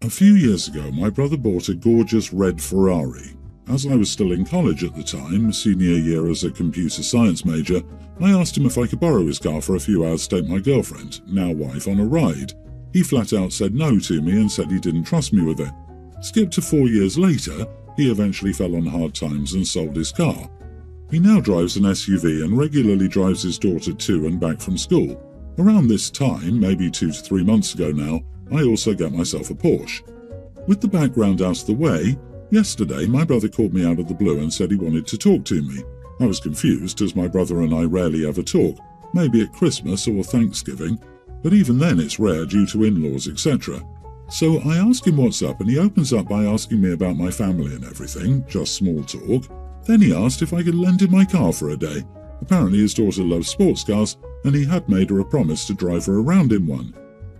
A few years ago, my brother bought a gorgeous red Ferrari. As I was still in college at the time, senior year as a computer science major, I asked him if I could borrow his car for a few hours to take my girlfriend, now wife, on a ride. He flat out said no to me and said he didn't trust me with it. Skip to 4 years later, he eventually fell on hard times and sold his car. He now drives an SUV and regularly drives his daughter to and back from school. Around this time, maybe 2 to 3 months ago now, I also get myself a Porsche. With the background out of the way, yesterday my brother called me out of the blue and said he wanted to talk to me. I was confused as my brother and I rarely ever talk, maybe at Christmas or Thanksgiving, but even then it's rare due to in-laws etc. So I ask him what's up and he opens up by asking me about my family and everything, just small talk. Then he asked if I could lend him my car for a day. Apparently his daughter loves sports cars and he had made her a promise to drive her around in one.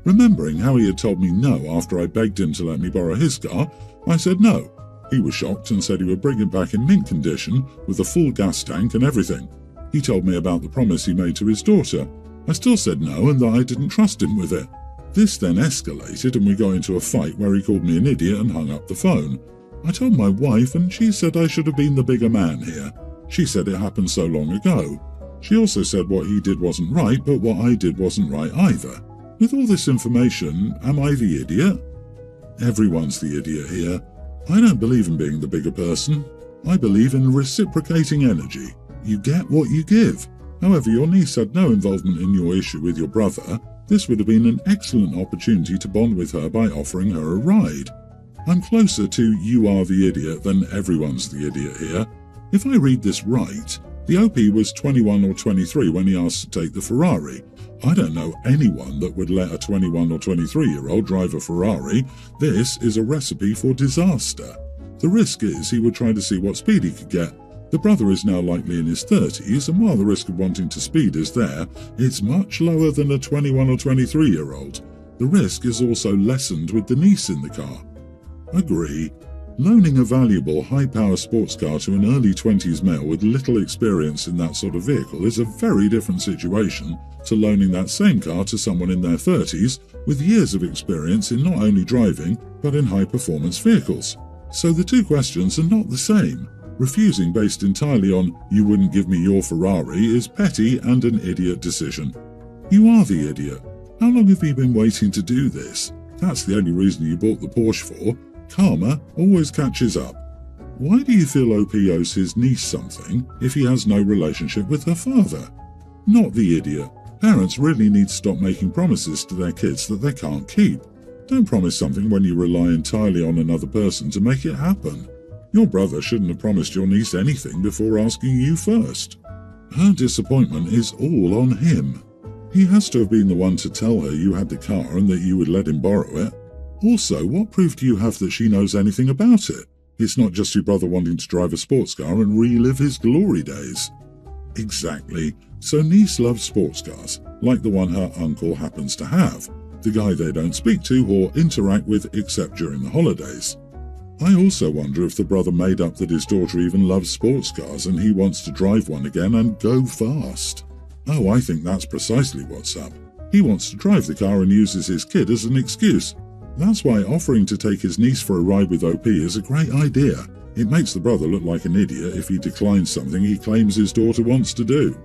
Remembering how he had told me no after I begged him to let me borrow his car, I said no. He was shocked and said he would bring it back in mint condition with a full gas tank and everything. He told me about the promise he made to his daughter. I still said no and that I didn't trust him with it. This then escalated and we got into a fight where he called me an idiot and hung up the phone. I told my wife and she said I should have been the bigger man here. She said it happened so long ago. She also said what he did wasn't right, but what I did wasn't right either. With all this information, am I the idiot? Everyone's the idiot here. I don't believe in being the bigger person. I believe in reciprocating energy. You get what you give. However, your niece had no involvement in your issue with your brother. This would have been an excellent opportunity to bond with her by offering her a ride. I'm closer to you are the idiot than everyone's the idiot here. If I read this right, the OP was 21 or 23 when he asked to take the Ferrari. I don't know anyone that would let a 21 or 23-year-old drive a Ferrari. This is a recipe for disaster. The risk is he would try to see what speed he could get. The brother is now likely in his 30s, and while the risk of wanting to speed is there, it's much lower than a 21 or 23-year-old. The risk is also lessened with the niece in the car. Agree. Loaning a valuable, high-power sports car to an early 20s male with little experience in that sort of vehicle is a very different situation to loaning that same car to someone in their 30s with years of experience in not only driving, but in high-performance vehicles. So the two questions are not the same. Refusing based entirely on, you wouldn't give me your Ferrari, is petty and an idiot decision. You are the idiot. How long have you been waiting to do this? That's the only reason you bought the Porsche for. Karma always catches up. Why do you feel OP owes his niece something if he has no relationship with her father? Not the idiot. Parents really need to stop making promises to their kids that they can't keep. Don't promise something when you rely entirely on another person to make it happen. Your brother shouldn't have promised your niece anything before asking you first. Her disappointment is all on him. He has to have been the one to tell her you had the car and that you would let him borrow it. Also, what proof do you have that she knows anything about it? It's not just your brother wanting to drive a sports car and relive his glory days. Exactly. So niece loves sports cars, like the one her uncle happens to have, the guy they don't speak to or interact with except during the holidays. I also wonder if the brother made up that his daughter even loves sports cars and he wants to drive one again and go fast. Oh, I think that's precisely what's up. He wants to drive the car and uses his kid as an excuse. That's why offering to take his niece for a ride with OP is a great idea. It makes the brother look like an idiot if he declines something he claims his daughter wants to do.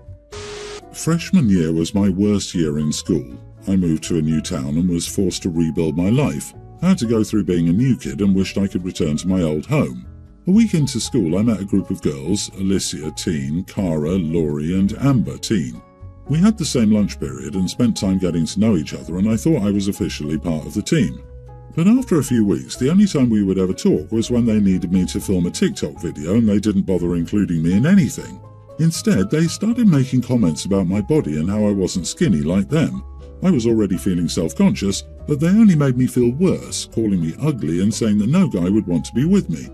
Freshman year was my worst year in school. I moved to a new town and was forced to rebuild my life. I had to go through being a new kid and wished I could return to my old home. A week into school I met a group of girls, Alicia, teen, Cara, Laurie and Amber, teen. We had the same lunch period and spent time getting to know each other, and I thought I was officially part of the team. But after a few weeks, the only time we would ever talk was when they needed me to film a TikTok video and they didn't bother including me in anything. Instead, they started making comments about my body and how I wasn't skinny like them. I was already feeling self-conscious, but they only made me feel worse, calling me ugly and saying that no guy would want to be with me.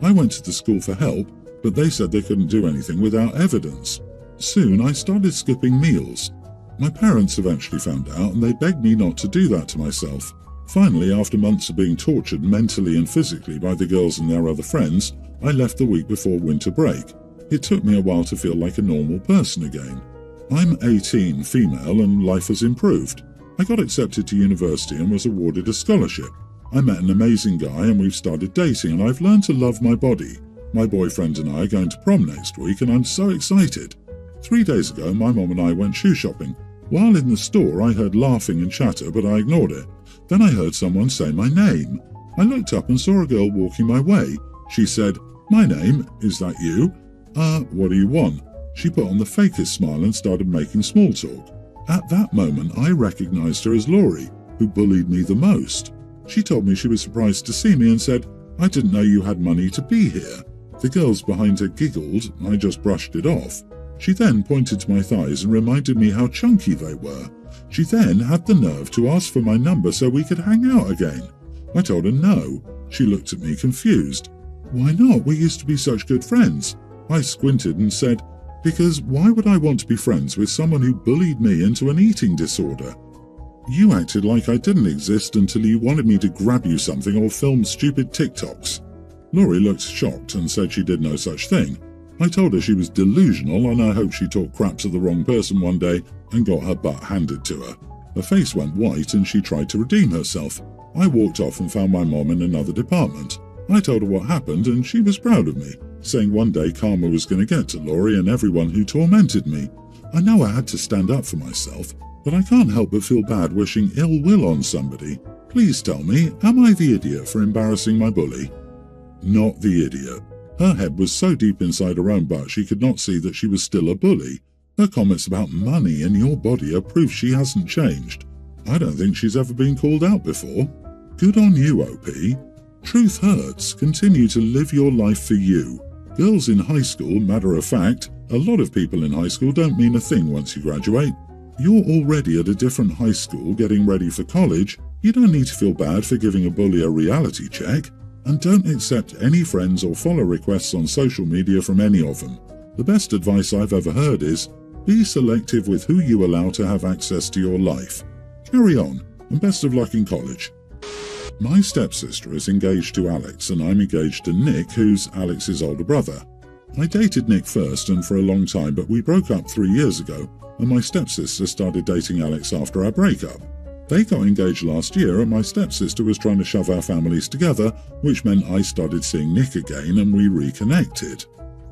I went to the school for help, but they said they couldn't do anything without evidence. Soon I started skipping meals. My parents eventually found out and they begged me not to do that to myself. Finally, after months of being tortured mentally and physically by the girls and their other friends, I left the week before winter break. It took me a while to feel like a normal person again. I'm 18, female, and life has improved. I got accepted to university and was awarded a scholarship. I met an amazing guy and we've started dating, and I've learned to love my body. My boyfriend and I are going to prom next week and I'm so excited. 3 days ago, my mom and I went shoe shopping. While in the store, I heard laughing and chatter, but I ignored it. Then I heard someone say my name. I looked up and saw a girl walking my way. She said, "My name, is that you? What do you want?" She put on the fakest smile and started making small talk. At that moment, I recognized her as Laurie, who bullied me the most. She told me she was surprised to see me and said, "I didn't know you had money to be here." The girls behind her giggled. I just brushed it off. She then pointed to my thighs and reminded me how chunky they were. She then had the nerve to ask for my number so we could hang out again. I told her no. She looked at me confused. "Why not? We used to be such good friends." I squinted and said, "Because why would I want to be friends with someone who bullied me into an eating disorder? You acted like I didn't exist until you wanted me to grab you something or film stupid TikToks." Laurie looked shocked and said she did no such thing. I told her she was delusional and I hoped she talked crap to the wrong person one day and got her butt handed to her. Her face went white and she tried to redeem herself. I walked off and found my mom in another department. I told her what happened and she was proud of me, saying one day karma was going to get to Laurie and everyone who tormented me. I know I had to stand up for myself, but I can't help but feel bad wishing ill will on somebody. Please tell me, am I the idiot for embarrassing my bully? Not the idiot. Her head was so deep inside her own butt she could not see that she was still a bully. Her comments about money and your body are proof she hasn't changed. I don't think she's ever been called out before. Good on you, OP. Truth hurts. Continue to live your life for you. Girls in high school, matter of fact, a lot of people in high school don't mean a thing once you graduate. You're already at a different high school getting ready for college. You don't need to feel bad for giving a bully a reality check. And don't accept any friends or follow requests on social media from any of them. The best advice I've ever heard is, be selective with who you allow to have access to your life. Carry on, and best of luck in college. My stepsister is engaged to Alex, and I'm engaged to Nick, who's Alex's older brother. I dated Nick first and for a long time, but we broke up 3 years ago, and my stepsister started dating Alex after our breakup. They got engaged last year and my stepsister was trying to shove our families together, which meant I started seeing Nick again and we reconnected.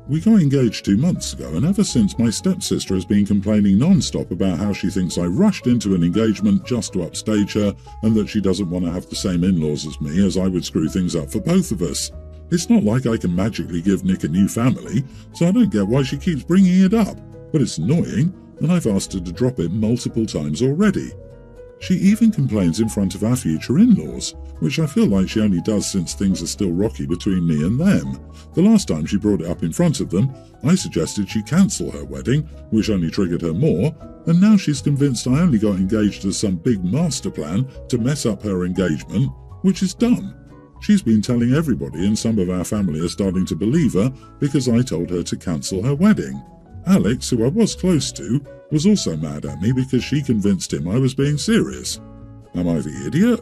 We got engaged 2 months ago, and ever since my stepsister has been complaining non-stop about how she thinks I rushed into an engagement just to upstage her and that she doesn't want to have the same in-laws as me, as I would screw things up for both of us. It's not like I can magically give Nick a new family, so I don't get why she keeps bringing it up, but it's annoying and I've asked her to drop it multiple times already. She even complains in front of our future in-laws, which I feel like she only does since things are still rocky between me and them. The last time she brought it up in front of them, I suggested she cancel her wedding, which only triggered her more, and now she's convinced I only got engaged as some big master plan to mess up her engagement, which is dumb. She's been telling everybody, and some of our family are starting to believe her because I told her to cancel her wedding. Alex, who I was close to, was also mad at me because she convinced him I was being serious. Am I the idiot?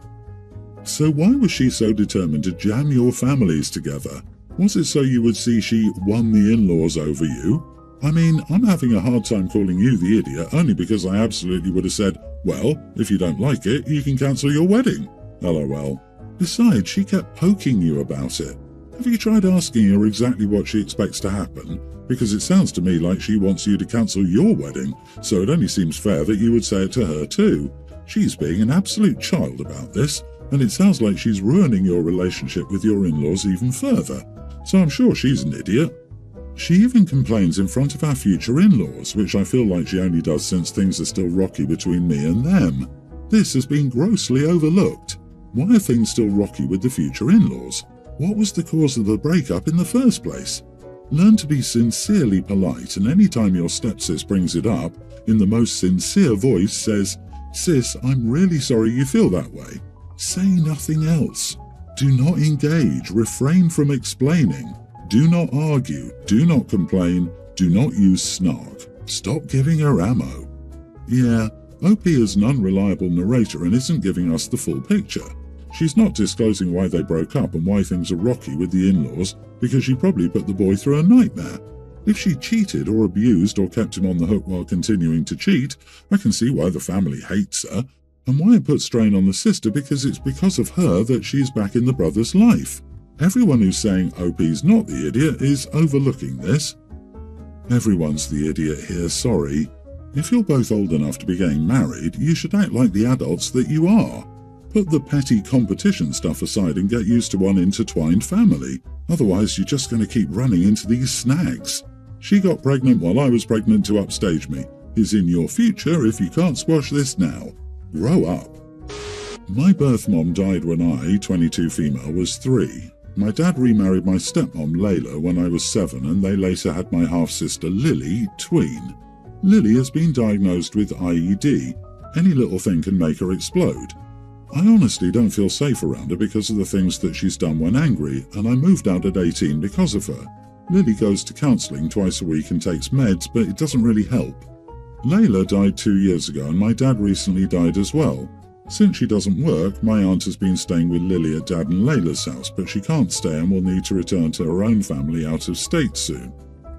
So why was she so determined to jam your families together? Was it so you would see she won the in-laws over you? I mean, I'm having a hard time calling you the idiot only because I absolutely would have said, well, if you don't like it, you can cancel your wedding. LOL. Besides, she kept poking you about it. Have you tried asking her exactly what she expects to happen? Because it sounds to me like she wants you to cancel your wedding, so it only seems fair that you would say it to her too. She's being an absolute child about this, and it sounds like she's ruining your relationship with your in-laws even further. So I'm sure she's an idiot. She even complains in front of our future in-laws, which I feel like she only does since things are still rocky between me and them. This has been grossly overlooked. Why are things still rocky with the future in-laws? What was the cause of the breakup in the first place? Learn to be sincerely polite, and any time your stepsis brings it up, in the most sincere voice says, "Sis, I'm really sorry you feel that way." Say nothing else. Do not engage. Refrain from explaining. Do not argue. Do not complain. Do not use snark. Stop giving her ammo. Yeah, OP is an unreliable narrator and isn't giving us the full picture. She's not disclosing why they broke up and why things are rocky with the in-laws because she probably put the boy through a nightmare. If she cheated or abused or kept him on the hook while continuing to cheat, I can see why the family hates her. And why it puts strain on the sister, because it's because of her that she's back in the brother's life. Everyone who's saying OP's not the idiot is overlooking this. Everyone's the idiot here, sorry. If you're both old enough to be getting married, you should act like the adults that you are. Put the petty competition stuff aside and get used to one intertwined family. Otherwise, you're just going to keep running into these snags. She got pregnant while I was pregnant to upstage me. Is in your future if you can't squash this now. Grow up. My birth mom died when I, 22 female, was 3. My dad remarried my stepmom Layla when I was 7, and they later had my half-sister Lily, tween. Lily has been diagnosed with IED. Any little thing can make her explode. I honestly don't feel safe around her because of the things that she's done when angry, and I moved out at 18 because of her. Lily goes to counselling twice a week and takes meds, but it doesn't really help. Layla died 2 years ago, and my dad recently died as well. Since she doesn't work, my aunt has been staying with Lily at Dad and Layla's house, but she can't stay and will need to return to her own family out of state soon.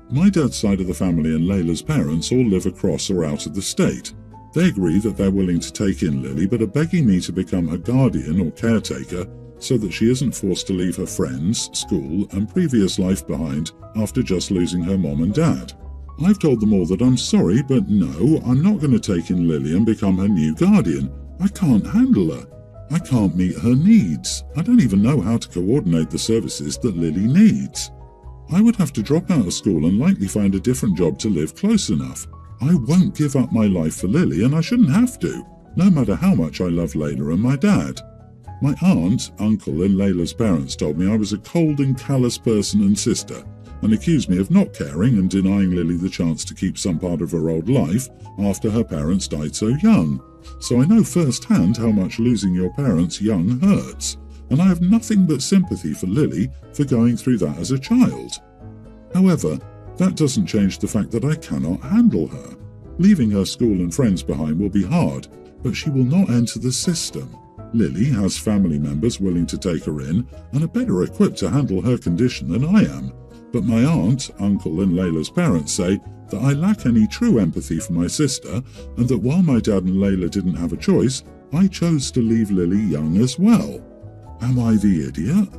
My dad's side of the family and Layla's parents all live across or out of the state. They agree that they're willing to take in Lily, but are begging me to become her guardian or caretaker so that she isn't forced to leave her friends, school, and previous life behind after just losing her mom and dad. I've told them all that I'm sorry, but no, I'm not going to take in Lily and become her new guardian. I can't handle her. I can't meet her needs. I don't even know how to coordinate the services that Lily needs. I would have to drop out of school and likely find a different job to live close enough. I won't give up my life for Lily, and I shouldn't have to, no matter how much I love Layla and my dad. My aunt, uncle, and Layla's parents told me I was a cold and callous person and sister, and accused me of not caring and denying Lily the chance to keep some part of her old life after her parents died so young. So I know firsthand how much losing your parents young hurts, and I have nothing but sympathy for Lily for going through that as a child. However, that doesn't change the fact that I cannot handle her. Leaving her school and friends behind will be hard, but she will not enter the system. Lily has family members willing to take her in and are better equipped to handle her condition than I am. But my aunt, uncle, and Layla's parents say that I lack any true empathy for my sister, and that while my dad and Layla didn't have a choice, I chose to leave Lily young as well. Am I the idiot?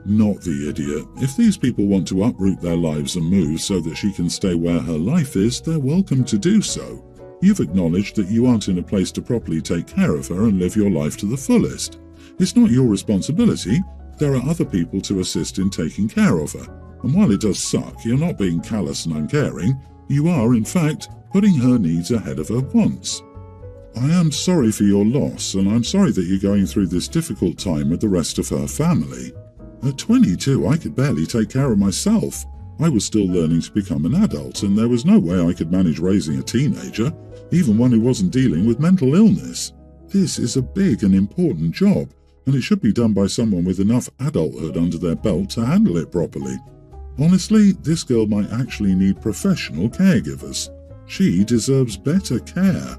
Not the idiot. If these people want to uproot their lives and move so that she can stay where her life is, they're welcome to do so. You've acknowledged that you aren't in a place to properly take care of her and live your life to the fullest. It's not your responsibility. There are other people to assist in taking care of her. And while it does suck, you're not being callous and uncaring. You are, in fact, putting her needs ahead of her wants. I am sorry for your loss, and I'm sorry that you're going through this difficult time with the rest of her family. At 22, I could barely take care of myself. I was still learning to become an adult, and there was no way I could manage raising a teenager, even one who wasn't dealing with mental illness. This is a big and important job, and it should be done by someone with enough adulthood under their belt to handle it properly. Honestly, this girl might actually need professional caregivers. She deserves better care.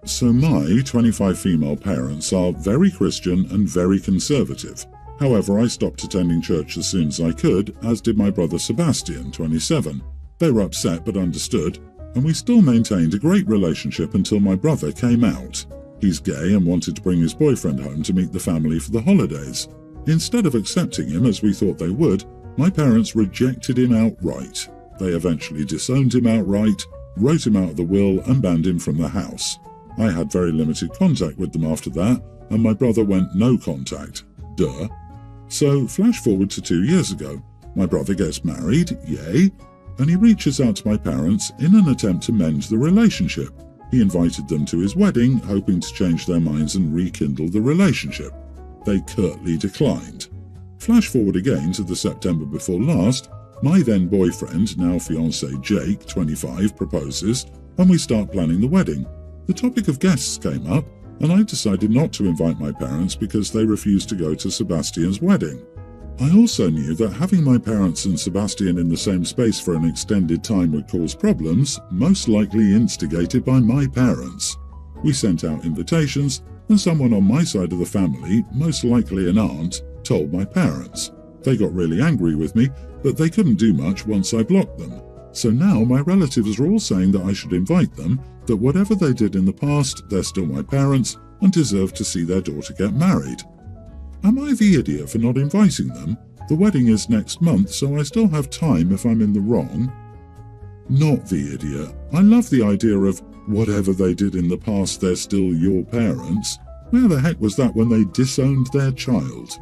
So my 25 female parents are very Christian and very conservative. However, I stopped attending church as soon as I could, as did my brother Sebastian, 27. They were upset but understood, and we still maintained a great relationship until my brother came out. He's gay and wanted to bring his boyfriend home to meet the family for the holidays. Instead of accepting him as we thought they would, my parents rejected him outright. They eventually disowned him outright, wrote him out of the will, and banned him from the house. I had very limited contact with them after that, and my brother went no contact. Duh. So, flash forward to 2 years ago. My brother gets married, yay, and he reaches out to my parents in an attempt to mend the relationship. He invited them to his wedding, hoping to change their minds and rekindle the relationship. They curtly declined. Flash forward again to the September before last. My then boyfriend, now fiancé Jake, 25, proposes, and we start planning the wedding. The topic of guests came up, and I decided not to invite my parents because they refused to go to Sebastian's wedding. I also knew that having my parents and Sebastian in the same space for an extended time would cause problems, most likely instigated by my parents. We sent out invitations, and someone on my side of the family, most likely an aunt, told my parents. They got really angry with me, but they couldn't do much once I blocked them. So now my relatives are all saying that I should invite them, that whatever they did in the past, they're still my parents, and deserve to see their daughter get married. Am I the idiot for not inviting them? The wedding is next month, so I still have time if I'm in the wrong. Not the idiot. I love the idea of whatever they did in the past, they're still your parents. Where the heck was that when they disowned their child?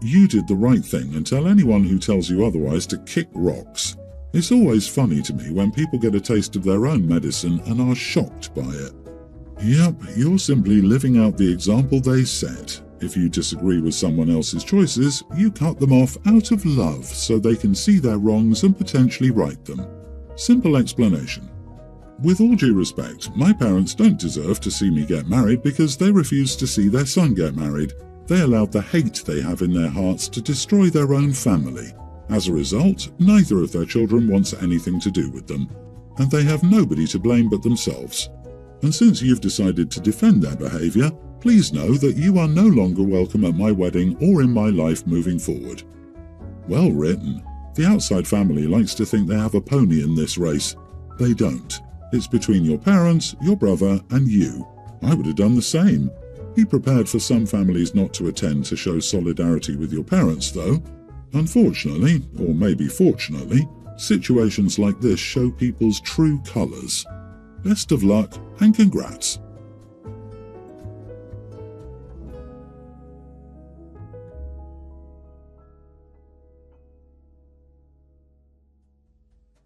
You did the right thing, and tell anyone who tells you otherwise to kick rocks. It's always funny to me when people get a taste of their own medicine and are shocked by it. Yep, you're simply living out the example they set. If you disagree with someone else's choices, you cut them off out of love so they can see their wrongs and potentially right them. Simple explanation. With all due respect, my parents don't deserve to see me get married because they refused to see their son get married. They allowed the hate they have in their hearts to destroy their own family. As a result, neither of their children wants anything to do with them, and they have nobody to blame but themselves. And since you've decided to defend their behaviour, please know that you are no longer welcome at my wedding or in my life moving forward. Well written. The outside family likes to think they have a pony in this race. They don't. It's between your parents, your brother, and you. I would have done the same. Be prepared for some families not to attend to show solidarity with your parents, though. Unfortunately, or maybe fortunately, situations like this show people's true colours. Best of luck and congrats.